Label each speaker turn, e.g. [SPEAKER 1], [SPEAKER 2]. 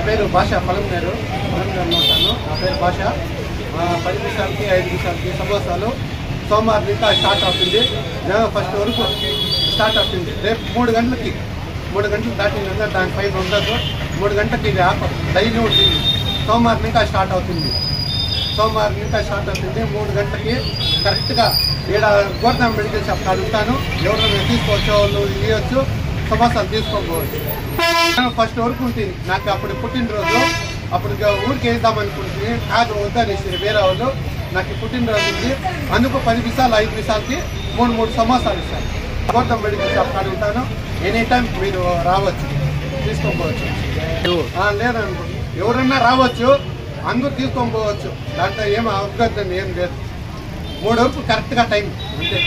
[SPEAKER 1] పేరు భాష పలంనేరు ఉంటాను. నా పేరు భాష. 10 నిమిషాలకి 5 నిమిషాలకి సమోసాలు సోమవారం ఇంకా స్టార్ట్ అవుతుంది. ఫస్ట్ వరకు స్టార్ట్ అవుతుంది. రేపు 3 గంటలకి 3 గంటలు దాటిందంటే దాని పైన ఉండదు. 3 గంటలకి ఇది ఆఫర్ డైలీ ఉంటుంది. సోమవారం ఇంకా స్టార్ట్ అవుతుంది. 3 గంటలకి కరెక్ట్గా ఇక్కడ గవర్నమెంట్ మెడికల్ షాప్ అడుగుతాను. ఎవరైనా తీసుకోవచ్చు, వాళ్ళు ఇవ్వచ్చు, సమోసాలు తీసుకోకపోవచ్చు. ఫస్ట్ వరకు ఉంటుంది. నాకు అప్పుడు పుట్టినరోజు, అప్పుడు ఊరికి వేద్దామనుకుంటుంది. కాదు వద్దనేసి వేరే వాళ్ళు నాకు పుట్టినరోజు ఉంది, అందుకు 10 నిమిషాలు 5 నిమిషాలకి 3 సమోసాలు ఇస్తాను. గవర్నమెంట్ మెడికల్ షాప్ అడుగుతాను. ఎనీ టైం మీరు రావచ్చు, తీసుకోకపోవచ్చు. లేదనుకోండి ఎవరన్నా రావచ్చు, అందరూ తీసుకోకపోవచ్చు. దాంట్లో ఏం అవగాహన ఏం లేదు. 3 వరకు కరెక్ట్గా టైం అంతే.